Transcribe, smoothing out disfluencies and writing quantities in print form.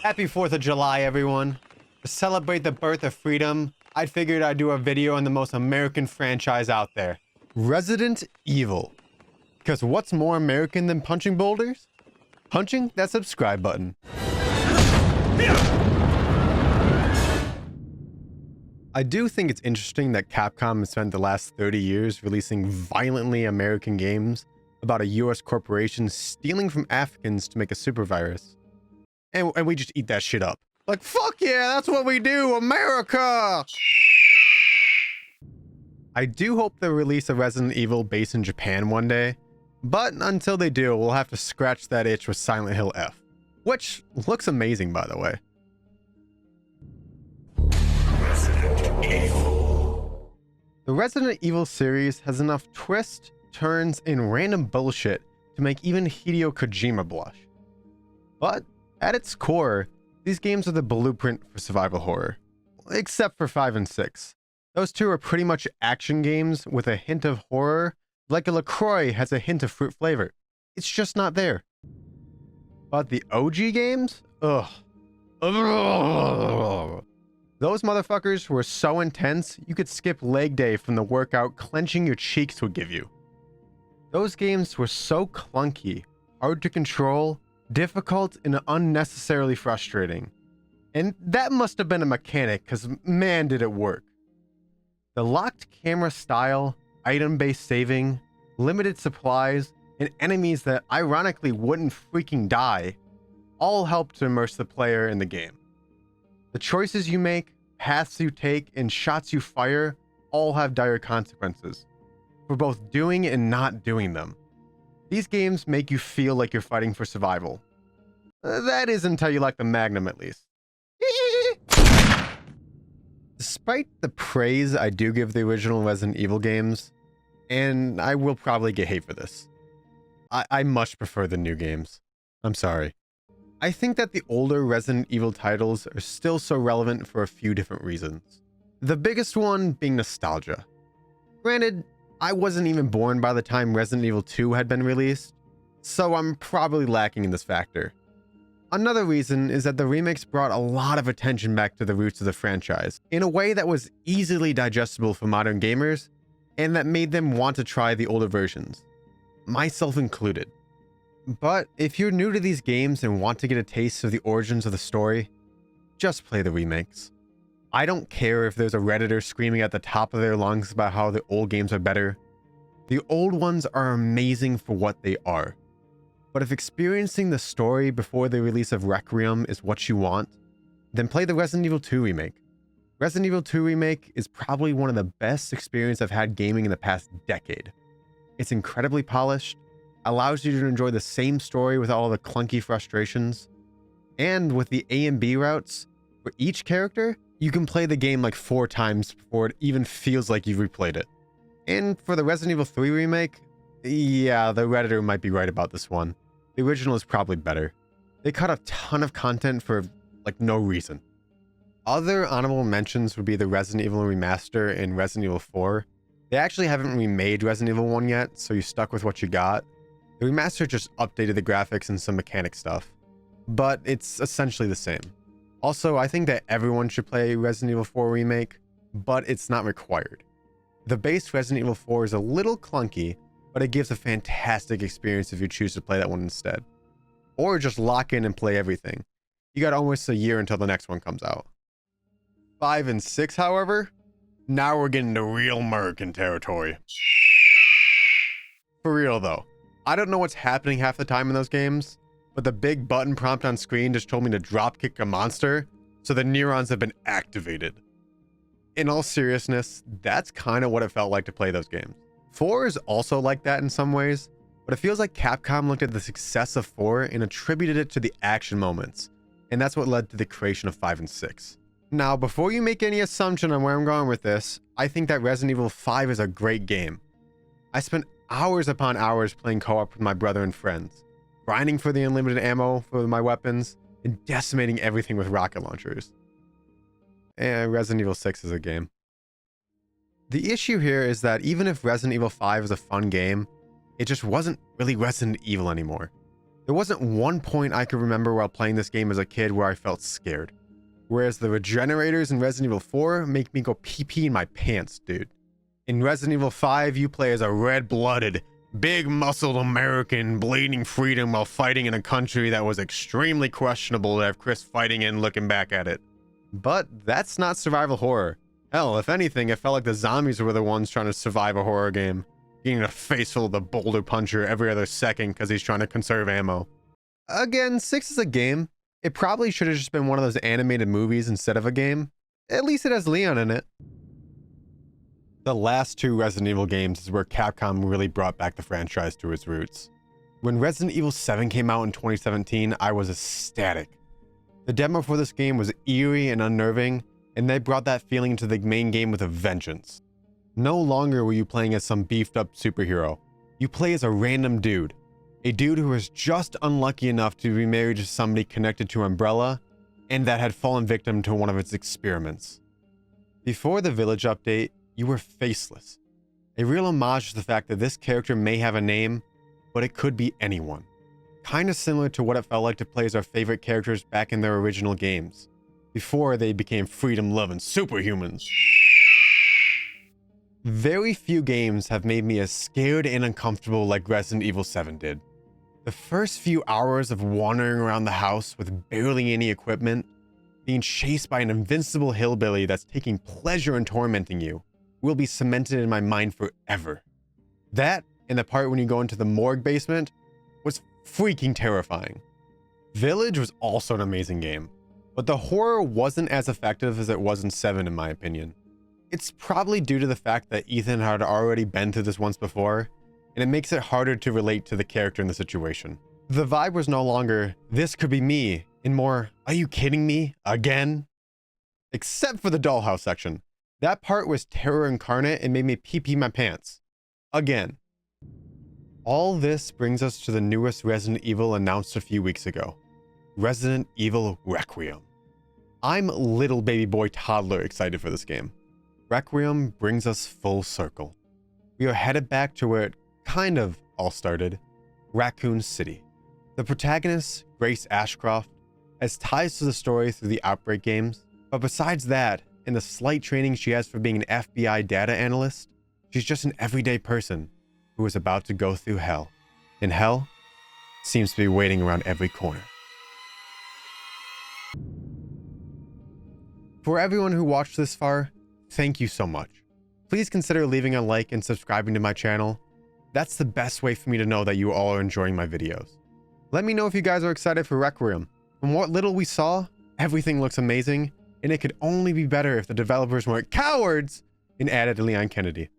Happy 4th of July, everyone. To celebrate the birth of freedom, I figured I'd do a video on the most American franchise out there, Resident Evil. Because what's more American than punching boulders? Punching that subscribe button. I do think it's interesting that Capcom has spent the last 30 years releasing violently American games about a US corporation stealing from Africans to make a super virus. And we just eat that shit up. Like, fuck yeah, that's what we do, America! I do hope they release a Resident Evil based in Japan one day, but until they do, we'll have to scratch that itch with Silent Hill F, which looks amazing, by the way. The Resident Evil series has enough twists, turns, and random bullshit to make even Hideo Kojima blush. But at its core, these games are the blueprint for survival horror. Except for 5 and 6. Those two are pretty much action games with a hint of horror, like a LaCroix has a hint of fruit flavor. It's just not there. But the OG games? Ugh. Those motherfuckers were so intense, you could skip leg day from the workout clenching your cheeks would give you. Those games were so clunky, hard to control, difficult, and unnecessarily frustrating. And that must have been a mechanic, because man did it work. The locked camera style, item-based saving, limited supplies, and enemies that ironically wouldn't freaking die all help to immerse the player in the game. The choices you make, paths you take, and shots you fire all have dire consequences for both doing and not doing them. These games make you feel like you're fighting for survival. That is until you like the Magnum, at least. Despite the praise I do give the original Resident Evil games, and I will probably get hate for this, I much prefer the new games. I'm sorry. I think that the older Resident Evil titles are still so relevant for a few different reasons. The biggest one being nostalgia. Granted, I wasn't even born by the time Resident Evil 2 had been released, so I'm probably lacking in this factor. Another reason is that the remakes brought a lot of attention back to the roots of the franchise in a way that was easily digestible for modern gamers and that made them want to try the older versions, myself included. But if you're new to these games and want to get a taste of the origins of the story, just play the remakes. I don't care if there's a Redditor screaming at the top of their lungs about how the old games are better. The old ones are amazing for what they are. But if experiencing the story before the release of Requiem is what you want, then play the Resident Evil 2 remake. Resident Evil 2 remake is probably one of the best experiences I've had gaming in the past decade. It's incredibly polished, allows you to enjoy the same story with all the clunky frustrations, and with the A and B routes, for each character, you can play the game like 4 times before it even feels like you've replayed it. And for the Resident Evil 3 remake, yeah, the Redditor might be right about this one. The original is probably better. They cut a ton of content for, like, no reason. Other honorable mentions would be the Resident Evil Remaster and Resident Evil 4. They actually haven't remade Resident Evil 1 yet, so you're stuck with what you got. The remaster just updated the graphics and some mechanic stuff, but it's essentially the same. Also, I think that everyone should play Resident Evil 4 Remake, but it's not required. The base Resident Evil 4 is a little clunky, but it gives a fantastic experience if you choose to play that one instead. Or just lock in and play everything. You got almost a year until the next one comes out. 5 and 6, however, now we're getting to real American territory. For real though, I don't know what's happening half the time in those games, but the big button prompt on screen just told me to dropkick a monster, so the neurons have been activated. In all seriousness, that's kind of what it felt like to play those games. 4 is also like that in some ways, but it feels like Capcom looked at the success of 4 and attributed it to the action moments, and that's what led to the creation of 5 and 6. Now, before you make any assumption on where I'm going with this, I think that Resident Evil 5 is a great game. I spent hours upon hours playing co-op with my brother and friends, grinding for the unlimited ammo for my weapons, and decimating everything with rocket launchers. And Resident Evil 6 is a game. The issue here is that even if Resident Evil 5 is a fun game, it just wasn't really Resident Evil anymore. There wasn't one point I could remember while playing this game as a kid where I felt scared. Whereas the regenerators in Resident Evil 4 make me go pee-pee in my pants, dude. In Resident Evil 5, you play as a red-blooded, big-muscled American bleeding freedom while fighting in a country that was extremely questionable to have Chris fighting in looking back at it. But that's not survival horror. Hell, if anything, it felt like the zombies were the ones trying to survive a horror game, getting a face full of the boulder puncher every other second because he's trying to conserve ammo. Again, 6 is a game. It probably should have just been one of those animated movies instead of a game. At least it has Leon in it. The last 2 Resident Evil games is where Capcom really brought back the franchise to its roots. When Resident Evil 7 came out in 2017, I was ecstatic. The demo for this game was eerie and unnerving, and they brought that feeling to the main game with a vengeance. No longer were you playing as some beefed up superhero. You play as a random dude. A dude who was just unlucky enough to be married to somebody connected to Umbrella, and that had fallen victim to one of its experiments. Before the Village update, you were faceless. A real homage to the fact that this character may have a name, but it could be anyone. Kinda similar to what it felt like to play as our favorite characters back in their original games, before they became freedom-loving superhumans. Very few games have made me as scared and uncomfortable like Resident Evil 7 did. The first few hours of wandering around the house with barely any equipment, being chased by an invincible hillbilly that's taking pleasure in tormenting you, will be cemented in my mind forever. That, and the part when you go into the morgue basement, was freaking terrifying. Village was also an amazing game, but the horror wasn't as effective as it was in 7 in my opinion. It's probably due to the fact that Ethan had already been through this once before, and it makes it harder to relate to the character in the situation. The vibe was no longer, this could be me, and more, are you kidding me? Again? Except for the dollhouse section. That part was terror incarnate and made me pee-pee my pants. Again. All this brings us to the newest Resident Evil announced a few weeks ago. Resident Evil Requiem. I'm little baby boy toddler excited for this game. Requiem brings us full circle. We are headed back to where it kind of all started, Raccoon City. The protagonist, Grace Ashcroft, has ties to the story through the Outbreak games, but besides that, and the slight training she has for being an FBI data analyst, she's just an everyday person who is about to go through hell. And hell seems to be waiting around every corner. For everyone who watched this far, thank you so much. Please consider leaving a like and subscribing to my channel. That's the best way for me to know that you all are enjoying my videos. Let me know if you guys are excited for Requiem. From what little we saw, everything looks amazing, and it could only be better if the developers weren't cowards and added Leon Kennedy.